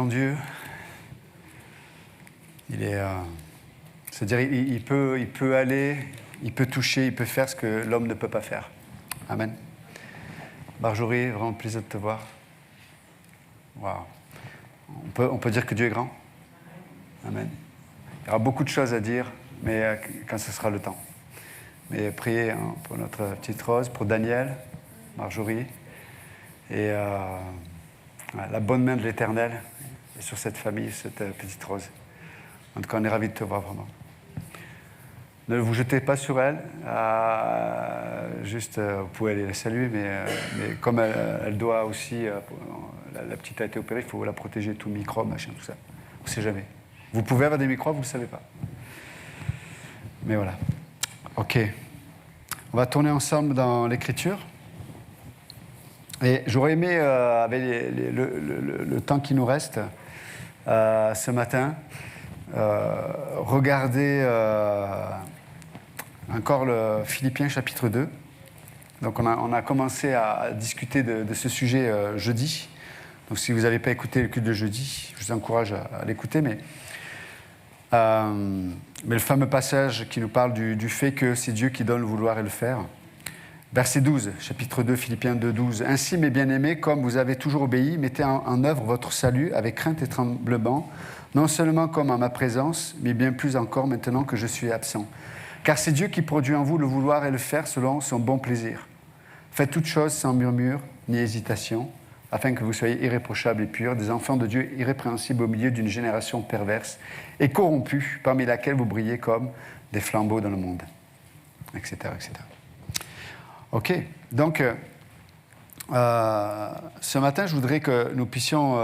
Dieu, il est, c'est-à-dire il peut aller, il peut toucher, il peut faire ce que l'homme ne peut pas faire. Amen. Marjorie, vraiment plaisir de te voir. Waouh. On peut dire que Dieu est grand. Amen. Il y aura beaucoup de choses à dire, mais quand ce sera le temps. Mais priez pour notre petite Rose, pour Daniel, Marjorie, et la bonne main de l'Éternel est sur cette famille, cette petite Rose. En tout cas, on est ravis de te voir vraiment. Ne vous jetez pas sur elle, juste vous pouvez aller la saluer, mais comme elle doit aussi, la petite a été opérée, il faut la protéger, tout microbe, machin, tout ça. On ne sait jamais. Vous pouvez avoir des microbes, vous ne le savez pas. Mais voilà. Ok. On va tourner ensemble dans l'Écriture. Et j'aurais aimé, avec le temps qui nous reste, ce matin, regarder encore le Philippiens chapitre 2. Donc on a commencé à discuter de ce sujet jeudi. Donc si vous n'avez pas écouté le culte de jeudi, je vous encourage à l'écouter. Mais le fameux passage qui nous parle du fait que c'est Dieu qui donne le vouloir et le faire. Verset 12, chapitre 2, Philippiens 2, 12. « Ainsi, mes bien-aimés, comme vous avez toujours obéi, mettez en œuvre votre salut avec crainte et tremblement, non seulement comme en ma présence, mais bien plus encore maintenant que je suis absent. Car c'est Dieu qui produit en vous le vouloir et le faire selon son bon plaisir. Faites toutes choses sans murmure ni hésitation, afin que vous soyez irréprochables et purs, des enfants de Dieu irrépréhensibles au milieu d'une génération perverse et corrompue, parmi laquelle vous brillez comme des flambeaux dans le monde. » Etc., etc. Ok, donc ce matin, je voudrais que nous puissions,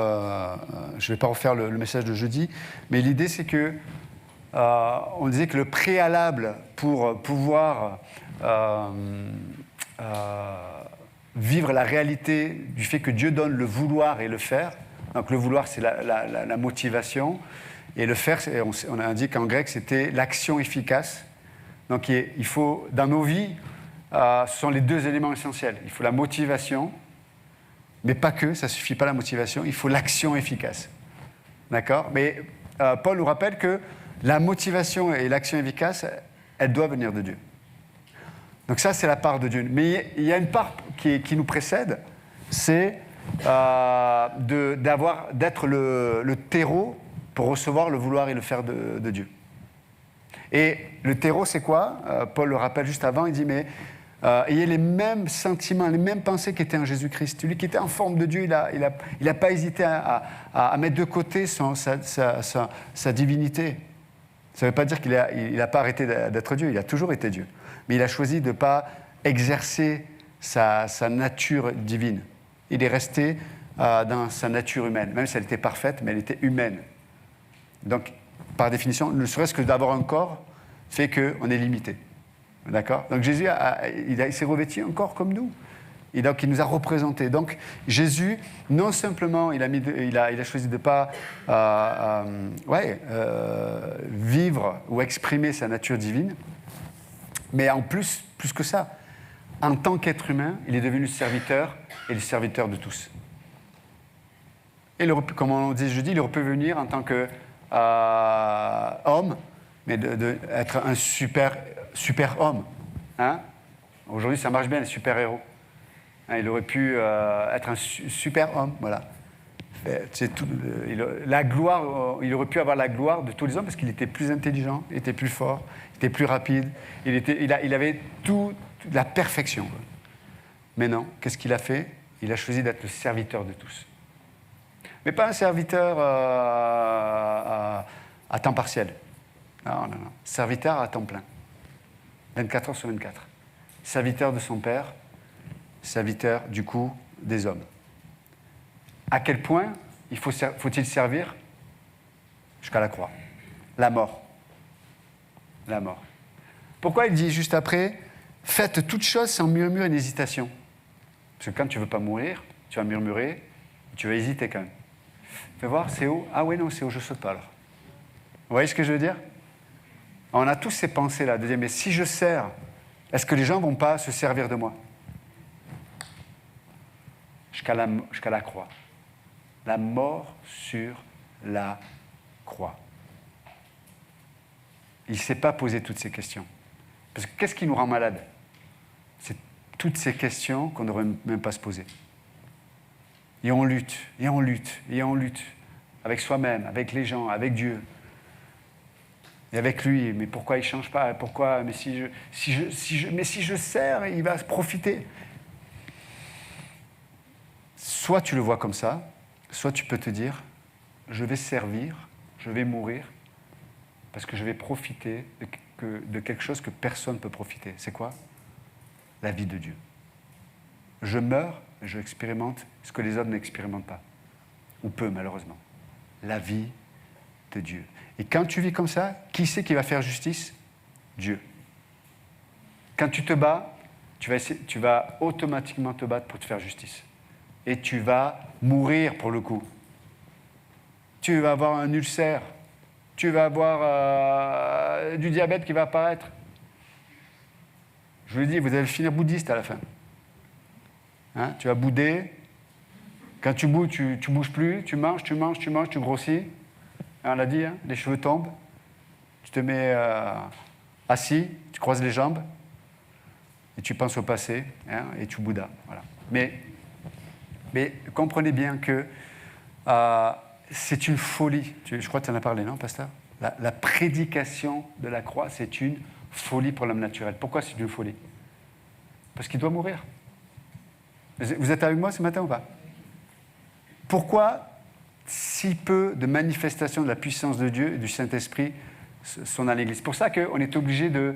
je ne vais pas refaire le message de jeudi, mais l'idée c'est que, on disait que le préalable pour pouvoir vivre la réalité du fait que Dieu donne le vouloir et le faire, donc le vouloir c'est la motivation, et le faire, on a dit qu'en grec c'était l'action efficace, donc il faut, dans nos vies, ce sont les deux éléments essentiels. Il faut la motivation, mais pas que, ça ne suffit pas la motivation, il faut l'action efficace. D'accord ? Mais Paul nous rappelle que la motivation et l'action efficace, elles doivent venir de Dieu. Donc ça, c'est la part de Dieu. Mais il y a une part qui nous précède, c'est d'être le terreau pour recevoir le vouloir et le faire de Dieu. Et le terreau, c'est quoi ? Paul le rappelle juste avant, il dit, mais ayez les mêmes sentiments, les mêmes pensées qu'étaient en Jésus-Christ. Lui qui était en forme de Dieu, il a pas hésité à mettre de côté sa divinité. Ça ne veut pas dire qu'il n'a pas arrêté d'être Dieu, il a toujours été Dieu. Mais il a choisi de ne pas exercer sa nature divine. Il est resté dans sa nature humaine, même si elle était parfaite, mais elle était humaine. Donc, par définition, ne serait-ce que d'avoir un corps fait qu'on est limité. D'accord ? Donc Jésus, il s'est revêtu un corps comme nous. Et donc il nous a représentés. Donc Jésus, non simplement, il a choisi de ne pas vivre ou exprimer sa nature divine, mais en plus que ça, en tant qu'être humain, il est devenu serviteur et le serviteur de tous. Et comme on dit jeudi, il aurait pu venir en tant que homme, mais d'être un super homme. Hein? Aujourd'hui, ça marche bien, les super-héros. Hein, il aurait pu être un super homme, voilà. La gloire, il aurait pu avoir la gloire de tous les hommes parce qu'il était plus intelligent, il était plus fort, il était plus rapide, il avait toute la perfection. Mais non, qu'est-ce qu'il a fait ? Il a choisi d'être le serviteur de tous. Mais pas un serviteur à temps partiel. Non. Serviteur à temps plein. 24 heures sur 24. Serviteur de son Père, serviteur, du coup, des hommes. À quel point faut-il servir ? Jusqu'à la croix. La mort. La mort. Pourquoi il dit juste après, faites toutes choses sans murmure et hésitation ? Parce que quand tu ne veux pas mourir, tu vas murmurer, tu vas hésiter quand même. Fais voir, c'est où ? Ah oui, non, c'est où, je ne saute pas alors. Vous voyez ce que je veux dire ? On a tous ces pensées-là, de dire, mais si je sers, est-ce que les gens ne vont pas se servir de moi ? Jusqu'à la croix. La mort sur la croix. Il ne s'est pas posé toutes ces questions. Parce que qu'est-ce qui nous rend malades? C'est toutes ces questions qu'on ne devrait même pas se poser. Et on lutte, et on lutte, et on lutte. Avec soi-même, avec les gens, avec Dieu. Et avec lui, mais pourquoi il ne change pas? Pourquoi? Mais si je sers, il va se profiter. Soit tu le vois comme ça, soit tu peux te dire, je vais servir, je vais mourir, parce que je vais profiter de quelque chose que personne ne peut profiter. C'est quoi? La vie de Dieu. Je meurs, je expérimente ce que les autres n'expérimentent pas, ou peu malheureusement. La vie de Dieu. Et quand tu vis comme ça, qui c'est qui va faire justice? Dieu. Quand tu te bats, tu vas automatiquement te battre pour te faire justice. Et tu vas mourir pour le coup. Tu vas avoir un ulcère. Tu vas avoir du diabète qui va apparaître. Je vous l'ai dit, vous allez finir bouddhiste à la fin. Hein, tu vas bouder. Quand tu boudes, tu ne bouges plus. Tu manges, tu grossis. Hein, on l'a dit, hein, les cheveux tombent. Tu te mets assis, tu croises les jambes. Et tu penses au passé. Hein, et tu bouddhas. Voilà. Mais comprenez bien que c'est une folie. Je crois que tu en as parlé, non, pasteur? La prédication de la croix, c'est une folie pour l'homme naturel. Pourquoi c'est une folie? Parce qu'il doit mourir. Vous êtes avec moi ce matin ou pas? Pourquoi si peu de manifestations de la puissance de Dieu et du Saint-Esprit sont dans l'Église? C'est pour ça qu'on est obligé de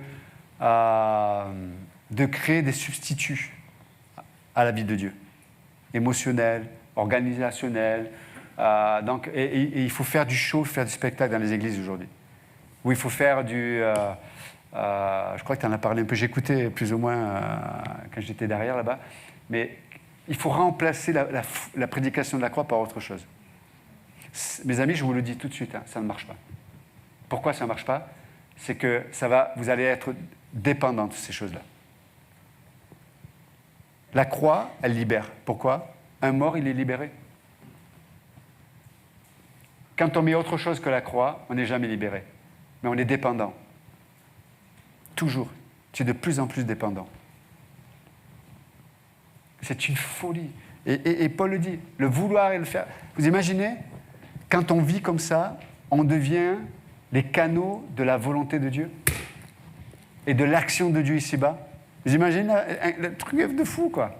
créer des substituts à la vie de Dieu. Émotionnels, organisationnels. Et il faut faire du show, faire du spectacle dans les églises aujourd'hui. Ou il faut faire du... je crois que tu en as parlé un peu, j'écoutais plus ou moins quand j'étais derrière là-bas, mais il faut remplacer la prédication de la croix par autre chose. Mes amis, je vous le dis tout de suite, hein, ça ne marche pas. Pourquoi ça ne marche pas? C'est que vous allez être dépendants de ces choses-là. La croix, elle libère. Pourquoi? Un mort, il est libéré. Quand on met autre chose que la croix, on n'est jamais libéré. Mais on est dépendant. Toujours. Tu es de plus en plus dépendant. C'est une folie. Et Paul le dit, le vouloir et le faire. Vous imaginez, quand on vit comme ça, on devient les canaux de la volonté de Dieu et de l'action de Dieu ici-bas. Vous imaginez le truc de fou, quoi.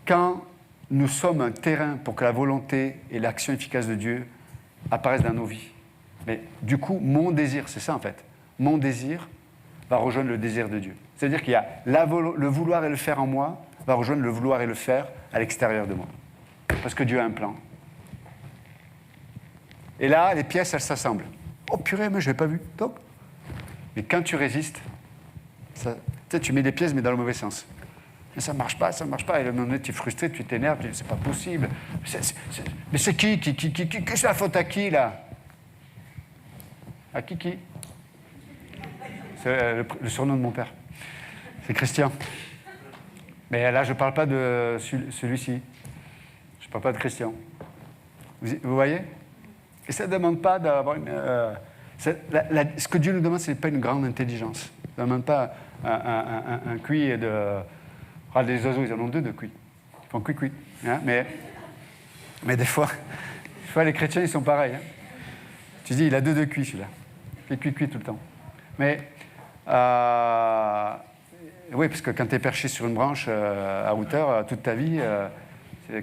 Quand nous sommes un terrain pour que la volonté et l'action efficace de Dieu apparaissent dans nos vies. Mais du coup, mon désir, c'est ça en fait. Mon désir va rejoindre le désir de Dieu. C'est-à-dire qu'il y a le vouloir et le faire en moi va rejoindre le vouloir et le faire à l'extérieur de moi. Parce que Dieu a un plan. Et là, les pièces, elles s'assemblent. Oh purée, mais je l'ai pas vu. Top. Mais quand tu résistes, tu mets des pièces, mais dans le mauvais sens. Mais ça ne marche pas. Et le moment donné, tu es frustré, tu t'énerves, tu dis, c'est pas possible. Mais c'est qui c'est la faute à qui, là? À qui? C'est le surnom de mon père. C'est Christian. Mais là, je ne parle pas de celui-ci. Je ne parle pas de Christian. Vous voyez? Et ça ne demande pas d'avoir une... ce que Dieu nous demande, ce n'est pas une grande intelligence. Ça ne demande pas un cuit et de... Ah, les oiseaux, ils en ont deux de cuits. Ils font cuit. Hein, mais des fois, les chrétiens, ils sont pareils. Hein. Tu dis, il a deux de cuit, celui-là. Il fait cuit tout le temps. Mais, oui, parce que quand tu es perché sur une branche à hauteur toute ta vie,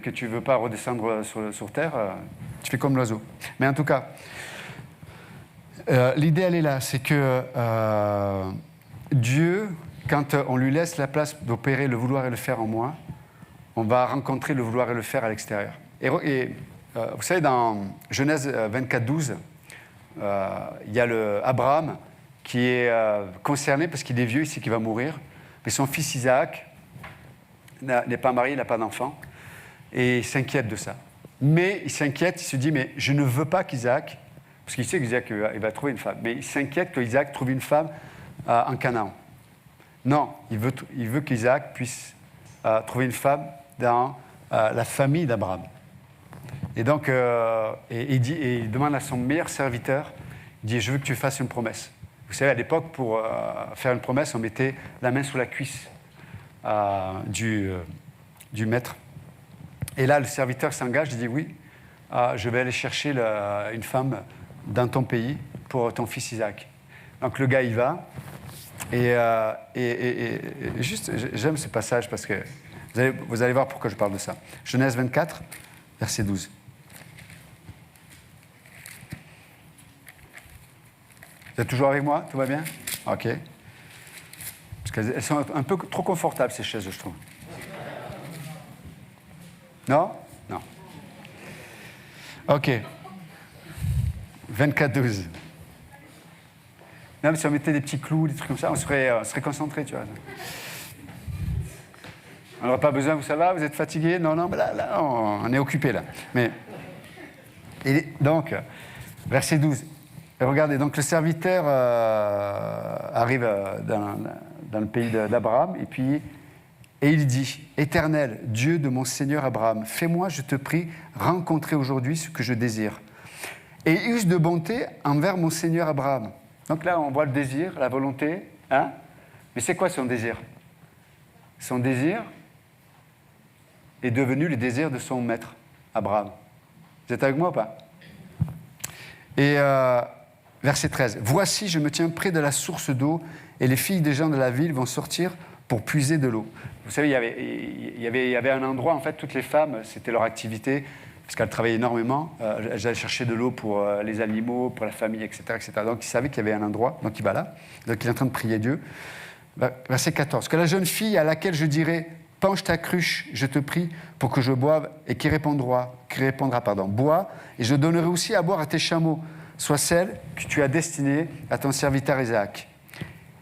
que tu ne veux pas redescendre sur terre, tu fais comme l'oiseau. Mais en tout cas, l'idée, elle est là. C'est que Dieu... Quand on lui laisse la place d'opérer le vouloir et le faire en moi, on va rencontrer le vouloir et le faire à l'extérieur. Et vous savez, dans Genèse 24, 12, il y a Abraham qui est concerné parce qu'il est vieux, ici, qu'il va mourir. Mais son fils Isaac n'est pas marié, il n'a pas d'enfant. Et il s'inquiète de ça. Mais il s'inquiète, il se dit, mais je ne veux pas qu'Isaac, parce qu'il sait qu'Isaac il va trouver une femme, mais il s'inquiète qu'Isaac trouve une femme en Canaan. Non, il veut qu'Isaac puisse trouver une femme dans la famille d'Abraham. Et donc, il demande à son meilleur serviteur, il dit, je veux que tu fasses une promesse. Vous savez, à l'époque, pour faire une promesse, on mettait la main sous la cuisse du maître. Et là, le serviteur s'engage, il dit, oui, je vais aller chercher une femme dans ton pays pour ton fils Isaac. Donc le gars, il va. Et juste, j'aime ce passage parce que vous allez voir pourquoi je parle de ça. Genèse 24, verset 12. Vous êtes toujours avec moi? Tout va bien? OK. Parce qu'elles sont un peu trop confortables, ces chaises, je trouve. Non? Non. OK. 24, 12. Non, mais si on mettait des petits clous, des trucs comme ça, on serait concentré, tu vois. On n'aurait pas besoin, ça va, vous êtes fatigué? Non, non, là, on est occupé, là. Mais, et donc, verset 12. Et regardez, donc le serviteur arrive dans le pays d'Abraham, et il dit, « Éternel, Dieu de mon Seigneur Abraham, fais-moi, je te prie, rencontrer aujourd'hui ce que je désire. Et use de bonté envers mon Seigneur Abraham. » Donc là, on voit le désir, la volonté. Hein? Mais c'est quoi son désir? Son désir est devenu le désir de son maître, Abraham. Vous êtes avec moi ou pas? Et verset 13. « Voici, je me tiens près de la source d'eau, et les filles des gens de la ville vont sortir pour puiser de l'eau. » Vous savez, il y avait un endroit, en fait, toutes les femmes, c'était leur activité, parce qu'elles travaillaient énormément, elles allaient chercher de l'eau pour les animaux, pour la famille, etc., etc. Donc, il savait qu'il y avait un endroit, donc il va là, donc il est en train de prier Dieu. Verset 14. « Que la jeune fille à laquelle je dirai, penche ta cruche, je te prie, pour que je boive, et qui répondra, bois, et je donnerai aussi à boire à tes chameaux, soit celle que tu as destinée à ton serviteur Isaac.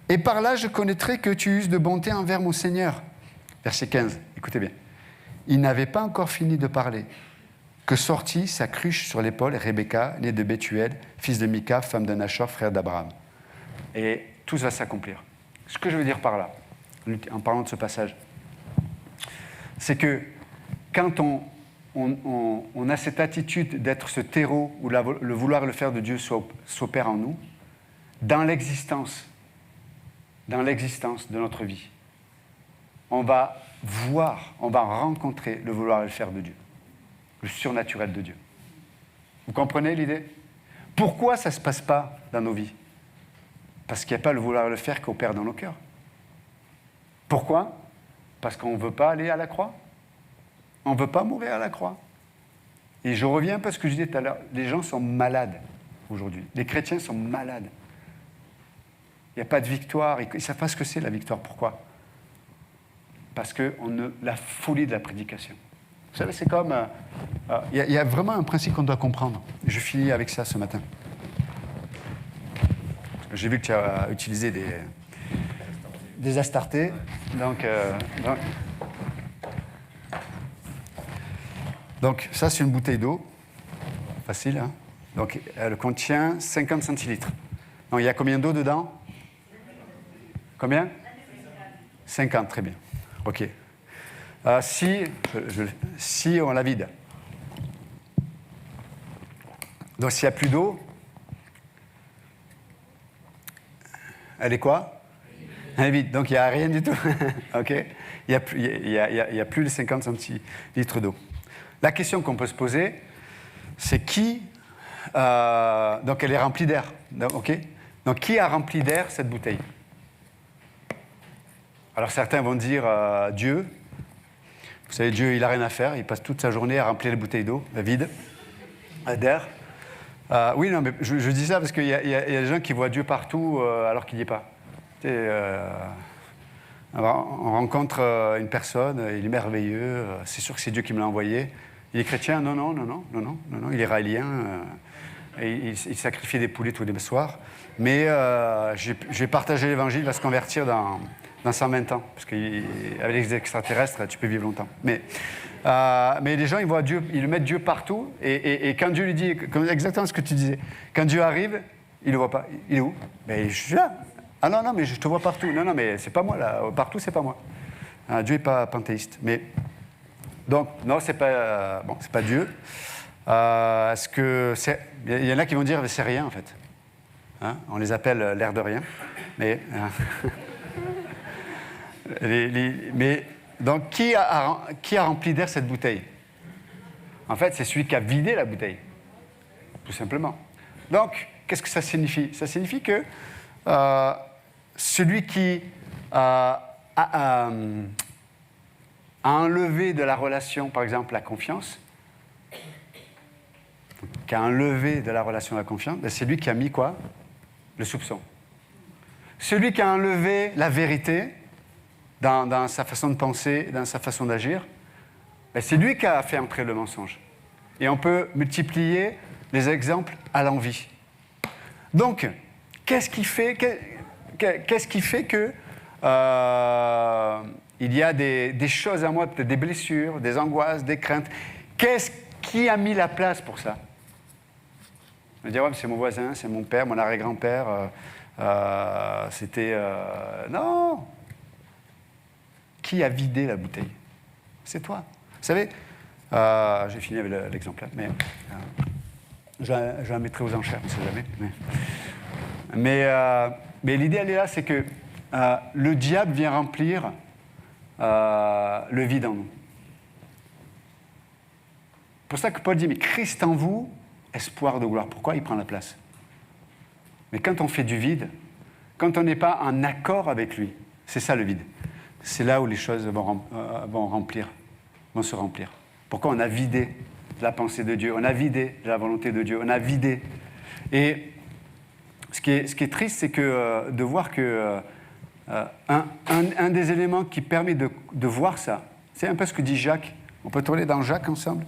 Et par là, je connaîtrai que tu uses de bonté envers mon Seigneur. » Verset 15, écoutez bien. « Il n'avait pas encore fini de parler, que sortit sa cruche sur l'épaule Rebecca, née de Bethuel, fils de Mika, femme de Nachor, frère d'Abraham. » Et tout va s'accomplir. Ce que je veux dire par là, en parlant de ce passage, c'est que quand on a cette attitude d'être ce terreau où le vouloir et le faire de Dieu s'opère en nous, dans l'existence de notre vie, on va rencontrer le vouloir et le faire de Dieu, le surnaturel de Dieu. Vous comprenez l'idée? Pourquoi ça ne se passe pas dans nos vies? Parce qu'il n'y a pas le vouloir et le faire qui opère dans nos cœurs. Pourquoi? Parce qu'on ne veut pas aller à la croix. On ne veut pas mourir à la croix. Et je reviens un peu à ce que je disais tout à l'heure. Les gens sont malades aujourd'hui. Les chrétiens sont malades. Il n'y a pas de victoire. Ils ne savent pas ce que c'est la victoire. Pourquoi? Parce que la folie de la prédication. Vous savez, c'est comme... Il y a vraiment un principe qu'on doit comprendre. Je finis avec ça ce matin. J'ai vu que tu as utilisé des Astartés. Donc, ça, c'est une bouteille d'eau. Facile, hein? Donc, elle contient 50 centilitres. Donc, il y a combien d'eau dedans? Combien? 50, très bien. OK. Si on la vide. Donc, s'il n'y a plus d'eau, elle est quoi? Elle est vide. Donc, il n'y a rien du tout. OK? Il n'y a plus les 50 centilitres d'eau. La question qu'on peut se poser, c'est qui... donc, elle est remplie d'air. OK? Donc, qui a rempli d'air cette bouteille? Alors, certains vont dire Dieu. Vous savez, Dieu, il n'a rien à faire. Il passe toute sa journée à remplir les bouteilles d'eau, vide, d'air. Oui, non, mais je dis ça parce qu'il y a des gens qui voient Dieu partout alors qu'il n'y est pas. On rencontre une personne, il est merveilleux, c'est sûr que c'est Dieu qui me l'a envoyé. Il est chrétien? Non, il est israélien. Il sacrifie des poulets tous les soirs. Mais je vais partager l'évangile, il va se convertir dans 120 ans. Parce qu'avec les extraterrestres, tu peux vivre longtemps. Mais les gens, ils voient Dieu, ils mettent Dieu partout. Et quand Dieu lui dit, exactement ce que tu disais, quand Dieu arrive, il ne le voit pas. Il est où? Ben, je suis là. Ah non, mais je te vois partout. Non, mais c'est pas moi là. Partout, c'est pas moi. Dieu n'est pas panthéiste. Mais donc, non, c'est pas Dieu. Il y en a qui vont dire que c'est rien en fait. Hein, on les appelle l'air de rien. Mais, mais donc qui a rempli d'air cette bouteille? En fait, c'est celui qui a vidé la bouteille, tout simplement. Donc, qu'est-ce que ça signifie? Ça signifie que celui qui a enlevé de la relation, par exemple, la confiance, qui a enlevé de la relation la confiance, ben c'est lui qui a mis quoi? Le soupçon. Celui qui a enlevé la vérité dans sa façon de penser, dans sa façon d'agir, ben c'est lui qui a fait entrer le mensonge. Et on peut multiplier les exemples à l'envi. Donc, qu'est-ce qui fait que il y a des choses à moi, peut-être des blessures, des angoisses, des craintes? Qui a mis la place pour ça? On va dire, ouais, c'est mon voisin, c'est mon père, mon arrière-grand-père, c'était... Non! Qui a vidé la bouteille? C'est toi. Vous savez, j'ai fini avec l'exemple là, mais je la mettrai aux enchères, on ne sait jamais. Mais l'idée, elle est là, c'est que le diable vient remplir le vide en nous. C'est pour ça que Paul dit, mais Christ en vous, espoir de gloire. Pourquoi il prend la place? Mais quand on fait du vide, quand on n'est pas en accord avec lui, c'est ça le vide. C'est là où les choses vont se remplir. Pourquoi on a vidé la pensée de Dieu, on a vidé la volonté de Dieu, on a vidé. Et ce qui est triste, c'est de voir que un des éléments qui permet de voir ça, c'est un peu ce que dit Jacques. On peut tourner dans Jacques ensemble?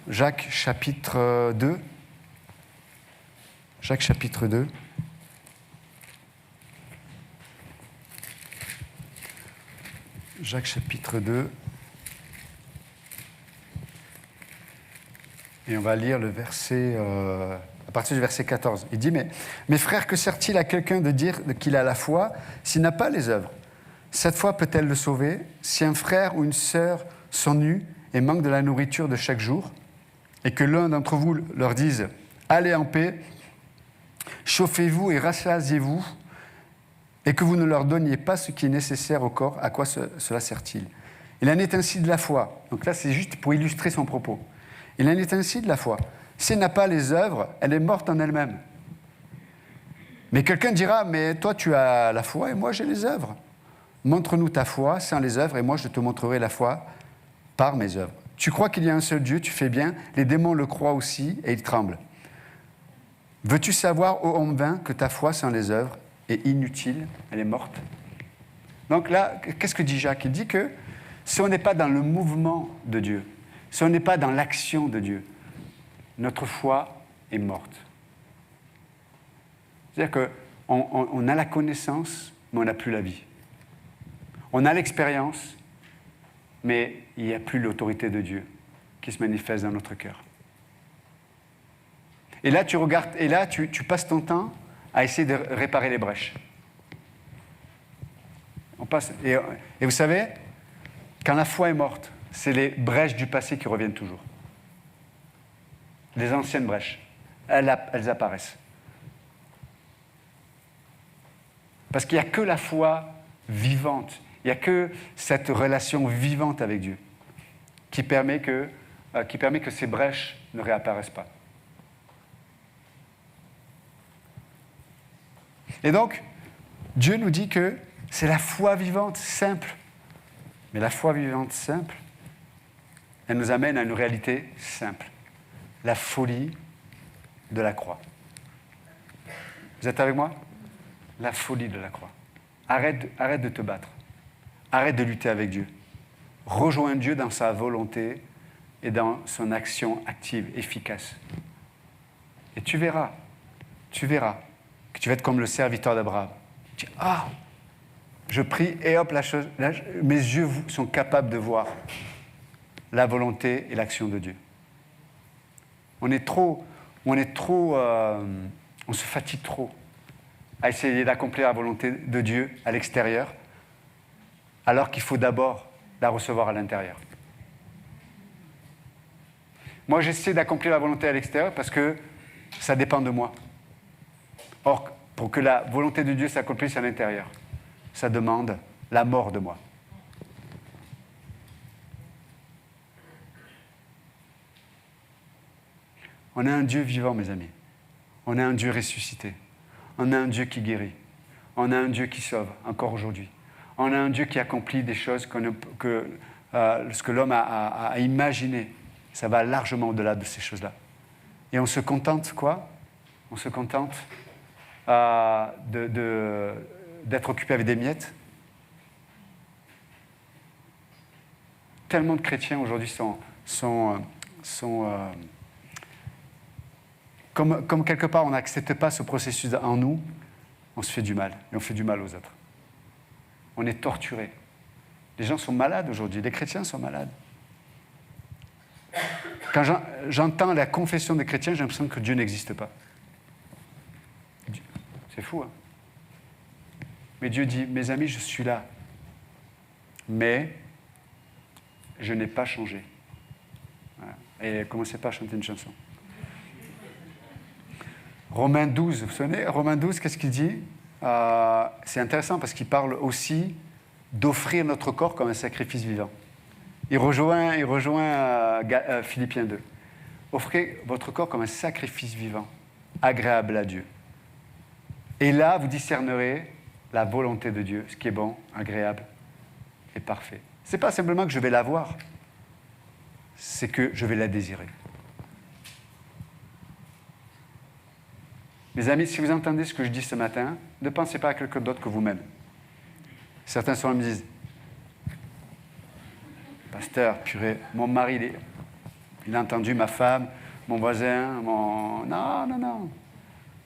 Jacques chapitre 2. Jacques chapitre 2. Jacques chapitre 2. Et on va lire le verset, à partir du verset 14. Il dit, mais mes frères, que sert-il à quelqu'un de dire qu'il a la foi s'il n'a pas les œuvres? Cette foi peut-elle le sauver? Si un frère ou une sœur sont nus et manquent de la nourriture de chaque jour, et que l'un d'entre vous leur dise « Allez en paix, chauffez-vous et rassasiez-vous », et que vous ne leur donniez pas ce qui est nécessaire au corps, à quoi cela sert-il? Il en est ainsi de la foi. Donc là, c'est juste pour illustrer son propos. Il en est ainsi de la foi. Si elle n'a pas les œuvres, elle est morte en elle-même. Mais quelqu'un dira, mais toi tu as la foi et moi j'ai les œuvres. Montre-nous ta foi sans les œuvres et moi je te montrerai la foi par mes œuvres. Tu crois qu'il y a un seul Dieu, tu fais bien, les démons le croient aussi et ils tremblent. Veux-tu savoir, ô homme vain, que ta foi sans les œuvres est inutile, elle est morte? Donc là, qu'est-ce que dit Jacques? Il dit que si on n'est pas dans le mouvement de Dieu, si on n'est pas dans l'action de Dieu, notre foi est morte. C'est-à-dire qu'on a la connaissance, mais on n'a plus la vie. On a l'expérience, mais il n'y a plus l'autorité de Dieu qui se manifeste dans notre cœur. Et là, tu regardes, et là, tu passes ton temps à essayer de réparer les brèches. Et vous savez, quand la foi est morte, c'est les brèches du passé qui reviennent toujours. Les anciennes brèches, elles apparaissent. Parce qu'il n'y a que la foi vivante, il n'y a que cette relation vivante avec Dieu qui permet que ces brèches ne réapparaissent pas. Et donc, Dieu nous dit que c'est la foi vivante, simple. Mais la foi vivante, simple, elle nous amène à une réalité simple. La folie de la croix. Vous êtes avec moi? La folie de la croix. Arrête de te battre. Arrête de lutter avec Dieu. Rejoins Dieu dans sa volonté et dans son action active, efficace. Et tu verras que tu vas être comme le serviteur d'Abraham. Tu dis, je prie et hop, mes yeux sont capables de voir la volonté et l'action de Dieu. On se fatigue trop à essayer d'accomplir la volonté de Dieu à l'extérieur, alors qu'il faut d'abord la recevoir à l'intérieur. Moi, j'essaie d'accomplir la volonté à l'extérieur parce que ça dépend de moi. Or, pour que la volonté de Dieu s'accomplisse à l'intérieur, ça demande la mort de moi. On a un Dieu vivant, mes amis. On a un Dieu ressuscité. On a un Dieu qui guérit. On a un Dieu qui sauve, encore aujourd'hui. On a un Dieu qui accomplit des choses ce que l'homme a imaginé. Ça va largement au-delà de ces choses-là. Et on se contente, quoi? On se contente d'être occupé avec des miettes. Tellement de chrétiens aujourd'hui sont comme quelque part on n'accepte pas ce processus en nous, on se fait du mal, et on fait du mal aux autres. On est torturé. Les gens sont malades aujourd'hui, les chrétiens sont malades. Quand j'entends la confession des chrétiens, j'ai l'impression que Dieu n'existe pas. C'est fou, hein? Mais Dieu dit, mes amis, je suis là, mais je n'ai pas changé. Voilà. Et commencez pas à chanter une chanson. Romains 12, vous vous souvenez, Romains 12, qu'est-ce qu'il dit? C'est intéressant parce qu'il parle aussi d'offrir notre corps comme un sacrifice vivant. Il rejoint Philippiens 2. Offrez votre corps comme un sacrifice vivant, agréable à Dieu. Et là, vous discernerez la volonté de Dieu, ce qui est bon, agréable et parfait. Ce n'est pas simplement que je vais la voir, c'est que je vais la désirer. Mes amis, si vous entendez ce que je dis ce matin, ne pensez pas à quelqu'un d'autre que vous-même. Certains sont là et me disent, pasteur, purée, mon mari, il a entendu ma femme, mon voisin, mon... Non, non, non.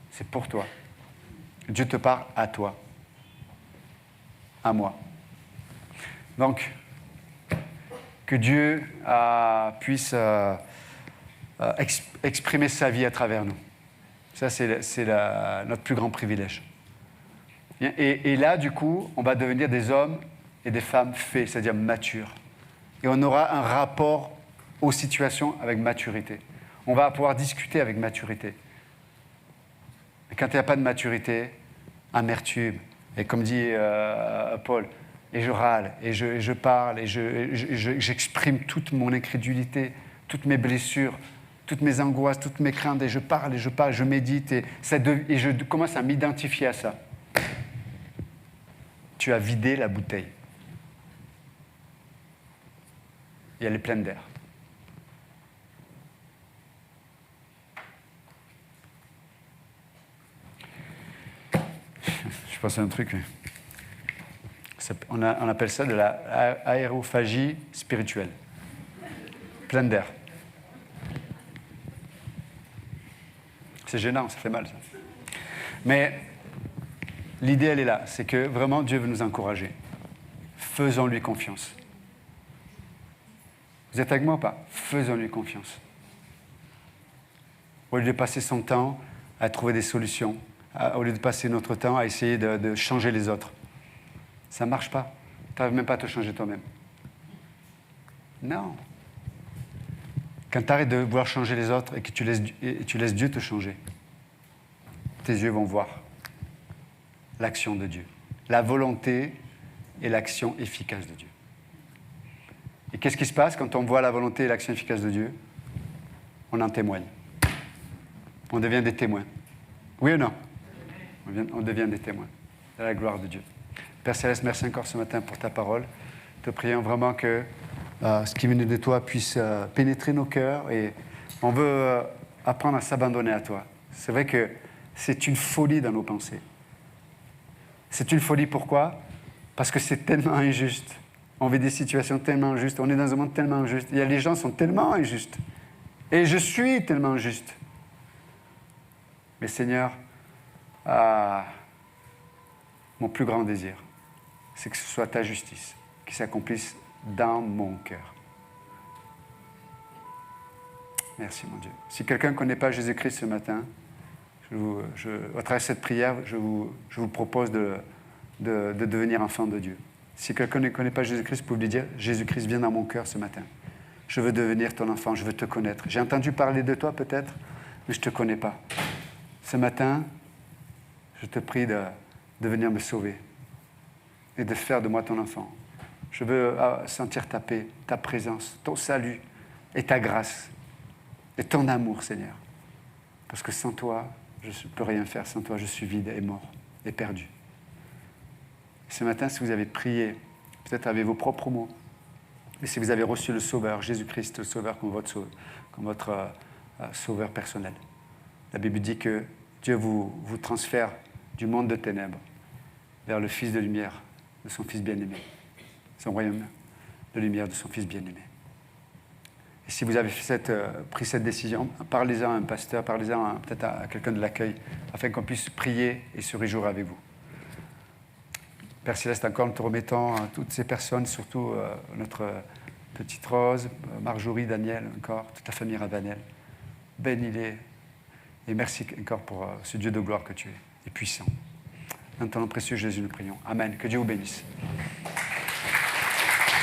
C'est pour toi. Dieu te parle à toi. À moi. Donc, que Dieu puisse exprimer sa vie à travers nous. Ça, c'est notre plus grand privilège. Et là, du coup, on va devenir des hommes et des femmes faits, c'est-à-dire matures. Et on aura un rapport aux situations avec maturité. On va pouvoir discuter avec maturité. Et quand il n'y a pas de maturité, amertume. Et comme dit Paul, et je râle, et je parle, et j'exprime toute mon incrédulité, toutes mes blessures, toutes mes angoisses, toutes mes craintes, et je parle, je médite, et je commence à m'identifier à ça. Tu as vidé la bouteille. Et elle est pleine d'air. Je pense à un truc. On appelle ça de l'aérophagie spirituelle. Pleine d'air. C'est gênant, ça fait mal, ça. Mais l'idée, elle est là. C'est que vraiment, Dieu veut nous encourager. Faisons-lui confiance. Vous êtes avec moi ou pas? Faisons-lui confiance. Au lieu de passer son temps à trouver des solutions, au lieu de passer notre temps à essayer de changer les autres. Ça ne marche pas. Tu n'arrives même pas à te changer toi-même. Non. Quand tu arrêtes de vouloir changer les autres et que tu laisses Dieu te changer, tes yeux vont voir l'action de Dieu, la volonté et l'action efficace de Dieu. Et qu'est-ce qui se passe quand on voit la volonté et l'action efficace de Dieu? On en témoigne. On devient des témoins. Oui ou non? On devient des témoins de la gloire de Dieu. Père Céleste, merci encore ce matin pour ta parole. Te prions vraiment que ce qui venait de toi puisse pénétrer nos cœurs et on veut apprendre à s'abandonner à toi. C'est vrai que c'est une folie dans nos pensées. C'est une folie, pourquoi? Parce que c'est tellement injuste. On vit des situations tellement injustes. On est dans un monde tellement injuste. Les gens sont tellement injustes. Et je suis tellement injuste. Mais Seigneur, mon plus grand désir, c'est que ce soit ta justice qui s'accomplisse dans mon cœur. Merci, mon Dieu. Si quelqu'un ne connaît pas Jésus-Christ ce matin, à travers cette prière, je vous propose de devenir enfant de Dieu. Si quelqu'un ne connaît pas Jésus-Christ, vous pouvez lui dire, Jésus-Christ, viens dans mon cœur ce matin. Je veux devenir ton enfant, je veux te connaître. J'ai entendu parler de toi peut-être, mais je ne te connais pas. Ce matin, je te prie de venir me sauver et de faire de moi ton enfant. Je veux sentir ta paix, ta présence, ton salut et ta grâce et ton amour, Seigneur. Parce que sans toi, je ne peux rien faire. Sans toi, je suis vide et mort et perdu. Ce matin, si vous avez prié, peut-être avec vos propres mots, mais si vous avez reçu le Sauveur, Jésus-Christ, le Sauveur comme votre Sauveur personnel, la Bible dit que Dieu vous transfère du monde de ténèbres vers le Fils de lumière, de son Fils bien-aimé, son royaume de lumière de son Fils bien-aimé. Et si vous avez pris cette décision, parlez-en à un pasteur, parlez-en peut-être à quelqu'un de l'accueil, afin qu'on puisse prier et se réjouir avec vous. Père Céleste, encore nous te remettons à toutes ces personnes, surtout notre petite Rose, Marjorie, Daniel, encore, toute la famille Ravanel. Bénis-les et merci encore pour ce Dieu de gloire que tu es, et puissant. Dans ton nom précieux, Jésus, nous prions. Amen. Que Dieu vous bénisse.